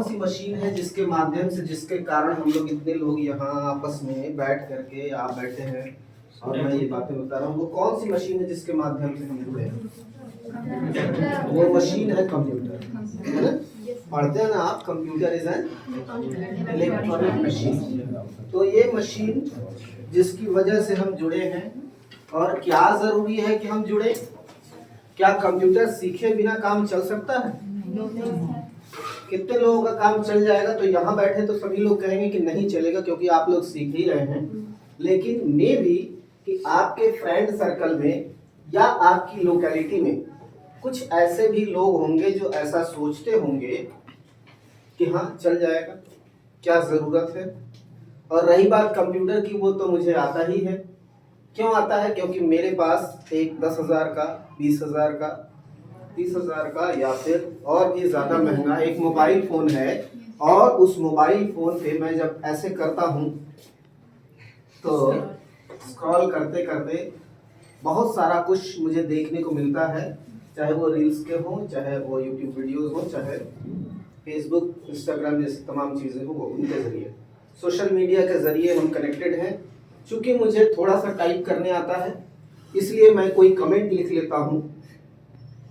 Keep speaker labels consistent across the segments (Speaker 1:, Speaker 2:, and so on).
Speaker 1: कौन सी मशीन है जिसके माध्यम से, जिसके कारण हम लोग इतने लोग यहाँ आपस में बैठ करके आप बैठे हैं और मैं ये बातें बता रहा हूँ, वो कौन सी मशीन है जिसके माध्यम से हम जुड़े हैं? वो मशीन है कंप्यूटर, है ना? पढ़ते हैं ना आप, computer is an electronic machine. तो ये मशीन जिसकी वजह से हम जुड़े हैं, और क्या जरूरी है कि हम जुड़े? क्या कंप्यूटर सीखे बिना काम चल सकता है? कितने लोगों का काम चल जाएगा? तो यहाँ बैठे तो सभी लोग कहेंगे कि नहीं चलेगा, क्योंकि आप लोग सीख ही रहे हैं। लेकिन मे भी कि आपके फ्रेंड सर्कल में या आपकी लोकेलिटी में कुछ ऐसे भी लोग होंगे जो ऐसा सोचते होंगे कि हाँ चल जाएगा, क्या जरूरत है। और रही बात कंप्यूटर की, वो तो मुझे आता ही है। क्यों आता है? क्योंकि मेरे पास एक 10,000 का, 20,000 का, 30,000 का या फिर और भी ज़्यादा महंगा एक मोबाइल फ़ोन है। और उस मोबाइल फ़ोन पे मैं जब ऐसे करता हूँ तो स्क्रॉल करते करते बहुत सारा कुछ मुझे देखने को मिलता है, चाहे वो रील्स के हों, चाहे वो यूट्यूब वीडियोज़ हों, चाहे फेसबुक, इंस्टाग्राम जैसी तमाम चीज़ें हों, वो उनके ज़रिए, सोशल मीडिया के ज़रिए हम कनेक्टेड हैं। चूँकि मुझे थोड़ा सा टाइप करने आता है, इसलिए मैं कोई कमेंट लिख लेता हूँ,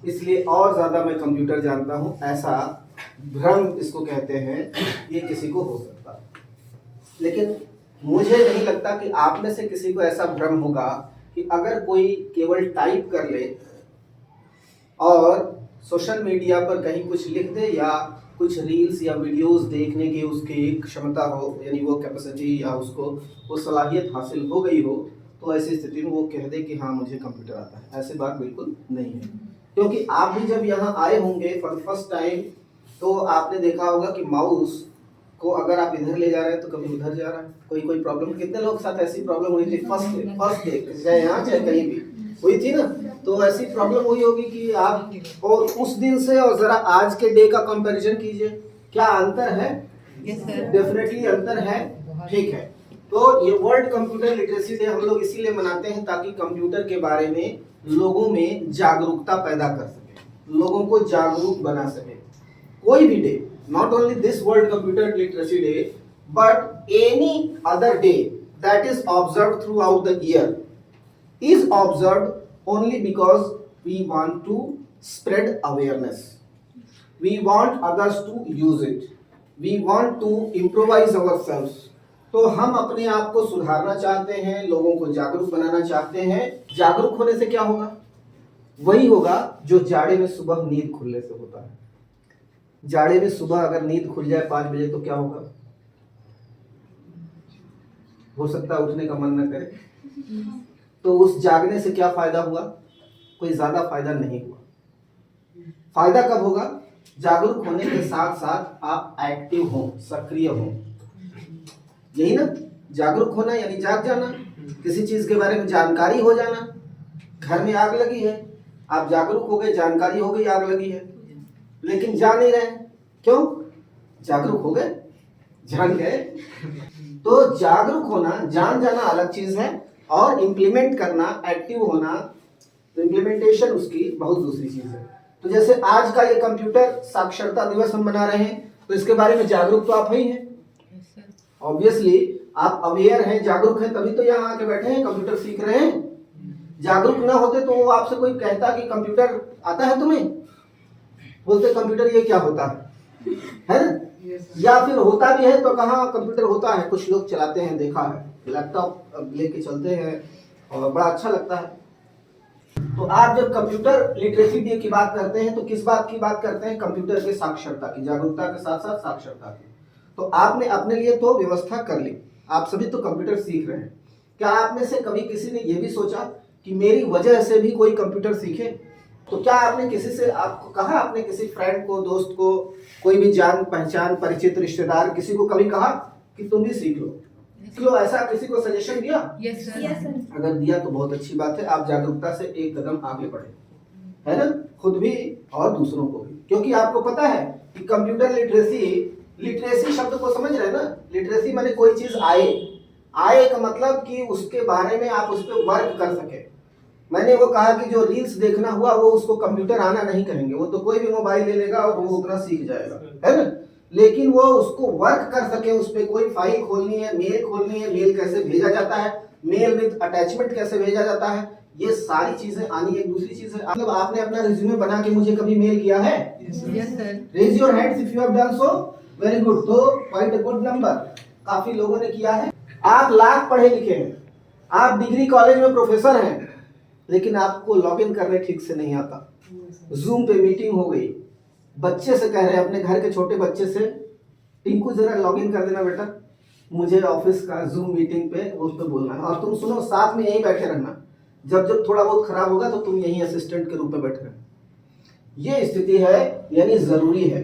Speaker 1: इसलिए और ज़्यादा मैं कंप्यूटर जानता हूँ, ऐसा भ्रम इसको कहते हैं, ये किसी को हो सकता है। लेकिन मुझे नहीं लगता कि आप में से किसी को ऐसा भ्रम होगा कि अगर कोई केवल टाइप कर ले और सोशल मीडिया पर कहीं कुछ लिख दे या कुछ रील्स या वीडियोस देखने की उसकी क्षमता हो, यानी वो कैपेसिटी या उसको वो सलाहियत हासिल हो गई हो, तो ऐसी स्थिति में वो कह दे कि हाँ मुझे कंप्यूटर आता है। ऐसी बात बिल्कुल नहीं है। क्योंकि आप भी जब यहाँ आए होंगे फॉर द फर्स्ट टाइम, तो आपने देखा होगा कि माउस को अगर आप इधर ले जा रहे हैं तो कभी उधर जा रहा है, कोई प्रॉब्लम। कितने लोग के साथ ऐसी प्रॉब्लम हुई थी फर्स्ट डे, चाहे यहाँ चाहे कहीं भी हुई थी ना? तो ऐसी प्रॉब्लम हुई होगी कि आप, और उस दिन से और जरा आज के डे का कंपैरिजन कीजिए, क्या अंतर है? डेफिनेटली अंतर है, ठीक है। तो ये वर्ल्ड कंप्यूटर लिटरेसी डे हम लोग इसीलिए मनाते हैं ताकि कंप्यूटर के बारे में लोगों में जागरूकता पैदा कर सके, लोगों को जागरूक बना सके। कोई भी day, not only this World Computer Literacy Day, but any other day that is observed throughout the year is observed only because we want to spread awareness. We want others to use it. We want to improvise ourselves. तो हम अपने आप को सुधारना चाहते हैं, लोगों को जागरूक बनाना चाहते हैं। जागरूक होने से क्या होगा? वही होगा जो जाड़े में सुबह नींद खुलने से होता है। जाड़े में सुबह अगर नींद खुल जाए 5 बजे तो क्या होगा? हो सकता है उठने का मन न करे। तो उस जागने से क्या फायदा हुआ? कोई ज्यादा फायदा नहीं हुआ। फायदा कब होगा? जागरूक होने के साथ साथ आप एक्टिव हो, सक्रिय हो। यही ना जागरूक होना, यानी जाग जाना, किसी चीज के बारे में जानकारी हो जाना। घर में आग लगी है, आप जागरूक हो गए, जानकारी हो गई आग लगी है, लेकिन जान नहीं रहे। क्यों? जागरूक हो गए, जान गए। तो जागरूक होना, जान जाना अलग चीज है, और इम्प्लीमेंट करना, एक्टिव होना, तो इम्प्लीमेंटेशन उसकी बहुत दूसरी चीज है। तो जैसे आज का ये कंप्यूटर साक्षरता दिवस हम मना रहे हैं, तो इसके बारे में जागरूक तो आप ही हैं। ऑब्वियसली आप अवेयर हैं, जागरूक हैं, तभी तो यहाँ आके बैठे हैं, कंप्यूटर सीख रहे हैं। जागरूक ना होते तो वो आपसे कोई कहता कि कंप्यूटर आता है तुम्हें, बोलते कंप्यूटर ये क्या होता है ना? या फिर होता भी है तो कहाँ कंप्यूटर होता है, कुछ लोग चलाते हैं, देखा है, लैपटॉप लेके चलते हैं और बड़ा अच्छा लगता है। तो आप जब कंप्यूटर लिटरेसी डे की बात करते हैं तो किस बात की बात करते हैं? कंप्यूटर के साक्षरता की, जागरूकता के साथ साथ साक्षरता की। तो आपने अपने लिए तो व्यवस्था कर ली, आप सभी तो कंप्यूटर सीख रहे हैं। क्या आप में से कभी किसी ने यह भी सोचा कि मेरी वजह से भी कोई कंप्यूटर सीखे? तो क्या आपने किसी से, आपको कहा, आपने किसी फ्रेंड को, दोस्त को, कोई भी जान पहचान परिचित रिश्तेदार, किसी को कभी कहा कि तुम भी सीख लो? क्यों, ऐसा किसी को सजेशन दिया?
Speaker 2: Yes sir.
Speaker 1: अगर दिया तो बहुत अच्छी बात है, आप जागरूकता से एक कदम आगे बढ़े, है ना? खुद भी और दूसरों को भी। क्योंकि आपको पता है कि कंप्यूटर लिटरेसी शब्द को समझ रहे हैं ना? लिटरेसी माने कोई चीज आए का मतलब कि उसके बारे में आप उस पर वर्क कर सके। मैंने वो कहा कि जो रील्स देखना हुआ वो उसको कंप्यूटर आना नहीं कहेंगे, वो तो कोई भी मोबाइल ले लेगा और वो उतना सीख जाएगा, है ना? लेकिन वो उसको वर्क कर सके, उस पर कोई फाइल खोलनी है, मेल कैसे भेजा जाता है, मेल विद अटैचमेंट कैसे भेजा जाता है, ये सारी चीजें आनी। एक दूसरी चीज है, मतलब आपने अपना रिज्यूमे बना के मुझे कभी मेल किया है?
Speaker 2: Yes sir.
Speaker 1: Raise your hands if you have done so. Very good, तो क्वाइट अ गुड नंबर, काफी लोगों ने किया है। आप लाख पढ़े लिखे हैं, आप डिग्री कॉलेज में प्रोफेसर हैं, लेकिन आपको लॉगिन करने ठीक से नहीं आता। जूम पे मीटिंग हो गई, बच्चे से कह रहे हैं, अपने घर के छोटे बच्चे से, टिंकू जरा लॉगिन कर देना बेटा, मुझे ऑफिस का जूम मीटिंग पे उस पे बोलना है, और तुम सुनो साथ में यहीं बैठे रहना, जब जब थोड़ा बहुत खराब होगा तो तुम यहीं असिस्टेंट के रूप में बैठे रहना। ये स्थिति है, यानी जरूरी है,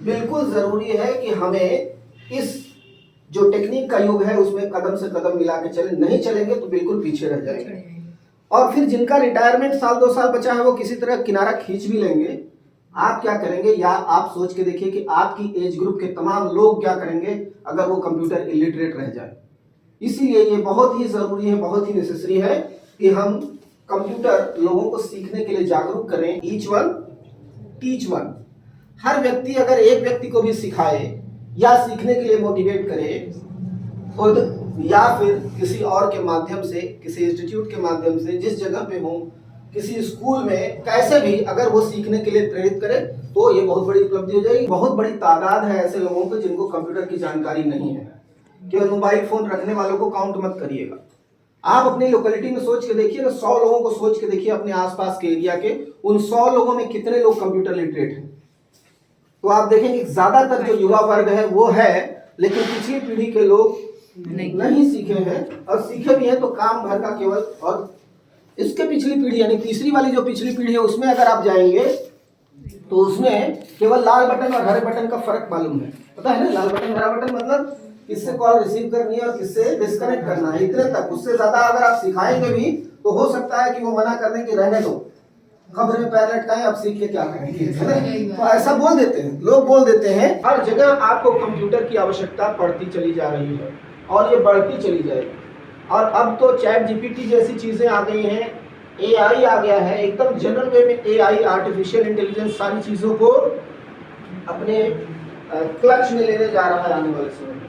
Speaker 1: बिल्कुल जरूरी है कि हमें इस जो टेक्निक का युग है उसमें कदम से कदम मिला के चले, नहीं चलेंगे तो बिल्कुल पीछे रह जाएंगे। और फिर जिनका रिटायरमेंट साल 2 साल बचा है वो किसी तरह किनारा खींच भी लेंगे, आप क्या करेंगे? या आप सोच के देखिए कि आपकी एज ग्रुप के तमाम लोग क्या करेंगे अगर वो कंप्यूटर इलिटरेट रह जाए। इसीलिए ये बहुत ही जरूरी है, बहुत ही नेसेसरी है कि हम कंप्यूटर लोगों को सीखने के लिए जागरूक करें। ईच वन टीच वन, हर व्यक्ति अगर एक व्यक्ति को भी सिखाए या सीखने के लिए मोटिवेट करे, खुद या फिर किसी और के माध्यम से, किसी इंस्टीट्यूट के माध्यम से, जिस जगह पे हो, किसी स्कूल में, कैसे भी अगर वो सीखने के लिए प्रेरित करे तो ये बहुत बड़ी उपलब्धि हो जाएगी। बहुत बड़ी तादाद है ऐसे लोगों को जिनको कंप्यूटर की जानकारी नहीं है। केवल मोबाइल फोन रखने वालों को काउंट मत करिएगा। आप अपनी लोकेलिटी में सोच के देखिए ना, 100 लोगों को सोच के देखिए अपने आसपास के एरिया के, उन 100 लोगों में कितने लोग कंप्यूटर लिटरेट हैं। तो आप देखेंगे ज्यादातर जो युवा वर्ग है वो है, लेकिन पिछली पीढ़ी के लोग नहीं सीखे हैं, और सीखे भी हैं तो काम भर का केवल। और इसके पिछली पीढ़ी यानी तीसरी वाली जो पिछली पीढ़ी है उसमें अगर आप जाएंगे तो उसमें केवल लाल बटन और हरे बटन का फर्क मालूम है। पता है ना, लाल बटन हरा बटन मतलब किससे कॉल रिसीव करनी है और किससे डिस्कनेक्ट करना है, इतने तक। उससे ज्यादा अगर आप सिखाएंगे भी तो हो सकता है कि वो मना कर दें कि रहने दो, खबर में पैर लटकाएं, अब सीख के क्या करेंगे। तो ऐसा बोल देते हैं लोग, बोल देते हैं। हर जगह आपको कंप्यूटर की आवश्यकता पड़ती चली जा रही है और ये बढ़ती चली जाएगी। और अब तो चैट जीपीटी जैसी चीजें आ गई हैं, एआई आ गया है, एकदम जनरल वे में एआई, आर्टिफिशियल इंटेलिजेंस सारी चीजों को अपने क्लच में लेने जा रहा है आने वाले समय में।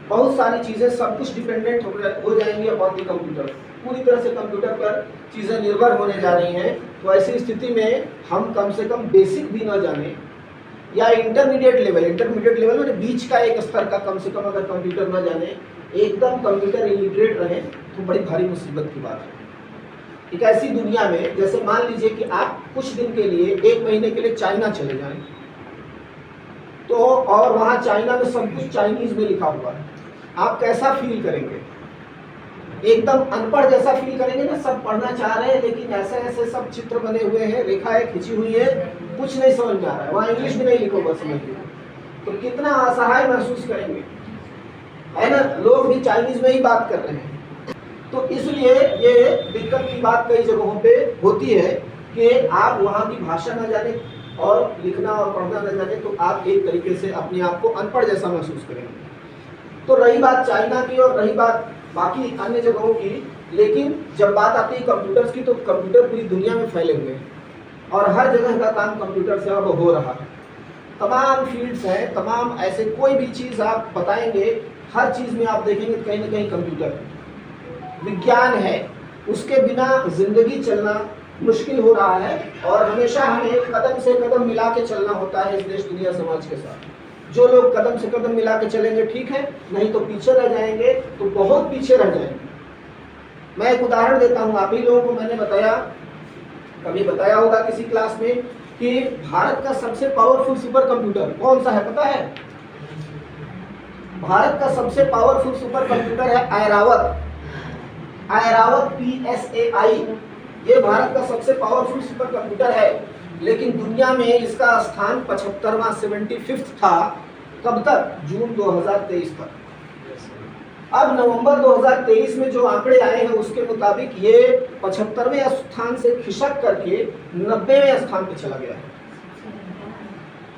Speaker 1: बहुत सारी चीजें, सब कुछ डिपेंडेंट हो जाएंगी अपॉन द कंप्यूटर, पूरी तरह से कंप्यूटर पर चीजें निर्भर होने जा रही हैं। तो ऐसी स्थिति में हम कम से कम बेसिक भी न जाने या इंटरमीडिएट लेवल में बीच का एक स्तर का कम से कम अगर कंप्यूटर न जाने, एकदम कंप्यूटर इलिटरेट रहे, तो बड़ी भारी मुसीबत की बात है। एक ऐसी दुनिया में, जैसे मान लीजिए कि आप कुछ दिन के लिए, 1 महीने के लिए चाइना चले जाएं, तो और वहां चाइना में सब कुछ चाइनीज में लिखा हुआ है, आप कैसा फील करेंगे? एकदम अनपढ़ जैसा फील करेंगे ना, सब पढ़ना चाह रहे हैं लेकिन ऐसे ऐसे सब चित्र बने हुए हैं, रेखाएं खिंची हुई है, कुछ नहीं समझ में आ रहा है, वहाँ इंग्लिश भी नहीं लिखा हुआ समझ लीजिए, तो कितना असहाय महसूस करेंगे, है ना। लोग भी चाइनीज में ही बात कर रहे हैं। तो इसलिए ये दिक्कत की बात कई जगहों पे होती है कि आप वहाँ की भाषा न जाने और लिखना और पढ़ना न जाने, तो आप एक तरीके से अपने आप को अनपढ़ जैसा महसूस करेंगे। तो रही बात चाइना की और रही बात बाकी अन्य जगहों की, लेकिन जब बात आती है कंप्यूटर्स की, तो कंप्यूटर पूरी दुनिया में फैले हुए हैं और हर जगह का काम कंप्यूटर से अब हो रहा है। तमाम फील्ड्स हैं, तमाम ऐसे कोई भी चीज़ आप बताएंगे, हर चीज़ में आप देखेंगे कहीं ना कहीं कंप्यूटर है। विज्ञान है, उसके बिना जिंदगी चलना मुश्किल हो रहा है और हमेशा हमें कदम से कदम मिला के चलना होता है इस देश दुनिया समाज के साथ। जो लोग कदम से कदम मिला के चलेंगे ठीक है, नहीं तो पीछे रह जाएंगे, तो बहुत पीछे रह जाएंगे। मैं एक उदाहरण देता हूँ, आप ही लोगों को मैंने बताया, कभी बताया होगा किसी क्लास में, कि भारत का सबसे पावरफुल सुपर कंप्यूटर कौन सा है पता है? भारत का सबसे पावरफुल सुपर कंप्यूटर है ऐरावत PSAI। ये भारत का सबसे पावरफुल सुपर कंप्यूटर है, लेकिन दुनिया में इसका स्थान 75वां 75th था। कब तक? जून 2023 तक। अब नवंबर 2023 में जो आंकड़े आए हैं उसके मुताबिक ये 75वें स्थान से खिसक करके 90वें स्थान पे चला गया है।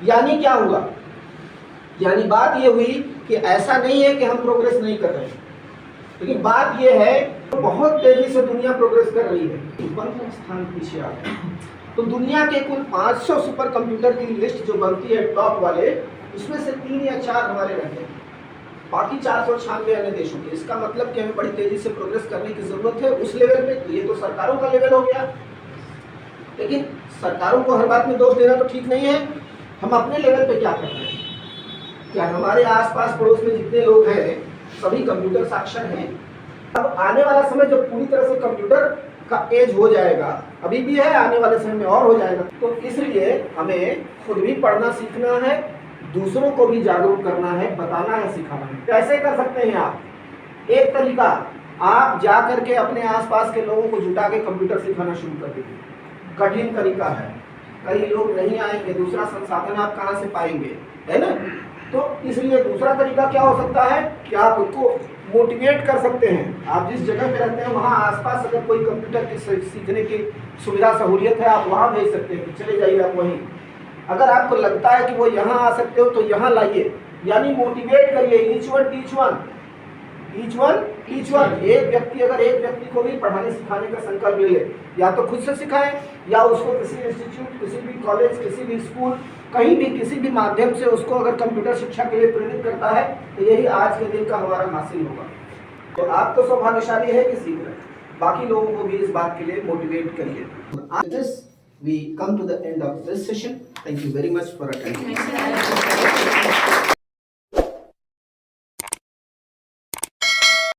Speaker 1: यानी क्या हुआ? यानी बात ये हुई कि ऐसा नहीं है कि हम प्रोग्रेस नहीं कर रहे हैं, लेकिन बात ये है बहुत तेजी से दुनिया प्रोग्रेस कर रही है, 1 स्थान पीछे आ गया। तो दुनिया के कुल 500 सुपर कंप्यूटर की लिस्ट जो बनती है टॉप वाले, उसमें से 3 या 4 हमारे रहते हैं, बाकी 496 अन्य देशों के। इसका मतलब कि हमें बड़ी तेजी से प्रोग्रेस करने की जरूरत है उस लेवल पे। तो ये तो सरकारों का लेवल हो गया, लेकिन सरकारों को हर बात में दोष देना तो ठीक नहीं है। हम अपने लेवल पे क्या कर रहे हैं? क्या हमारे आसपास पड़ोस में जितने लोग हैं सभी कंप्यूटर साक्षर हैं? अब आने वाला समय जब पूरी तरह से कंप्यूटर का एज हो जाएगा, अभी भी है, आने वाले समय में और हो जाएगा, तो इसलिए हमें खुद भी पढ़ना सीखना है, दूसरों को भी जागरूक करना है, बताना है, सिखाना है। कैसे कर सकते हैं आप? एक तरीका, आप जा करके अपने आसपास के लोगों को जुटा के कंप्यूटर सिखाना शुरू कर दीजिए। कठिन तरीका है, कई लोग नहीं आएंगे, दूसरा संसाधन आप कहाँ से पाएंगे, है ना? तो इसलिए दूसरा तरीका क्या हो सकता है कि आप उनको मोटिवेट कर सकते हैं। आप जिस जगह पे रहते हैं वहाँ आसपास अगर कोई कंप्यूटर की सीखने की सुविधा सहूलियत है, आप वहाँ भेज सकते हैं कि चले जाइए आप वहीं। अगर आपको लगता है कि वो यहाँ आ सकते हो तो यहाँ लाइए, यानी मोटिवेट करिए। Each one teach one, each one teach one. एक व्यक्ति अगर एक व्यक्ति को भी पढ़ाने सिखाने का संकल्प ले ले, या तो खुद से सिखाए या उसको किसी इंस्टीट्यूट, किसी भी कॉलेज, किसी भी स्कूल, कहीं भी किसी भी माध्यम से उसको अगर कंप्यूटर शिक्षा के लिए प्रेरित करता है, तो यही आज के दिन का हमारा हासिल होगा। तो आप तो सौभाग्यशाली है कि सीख रहे हैं, बाकी लोगों को भी इस बात के लिए मोटिवेट करिए। With this, we come to the end of this session. Thank you very much for attending.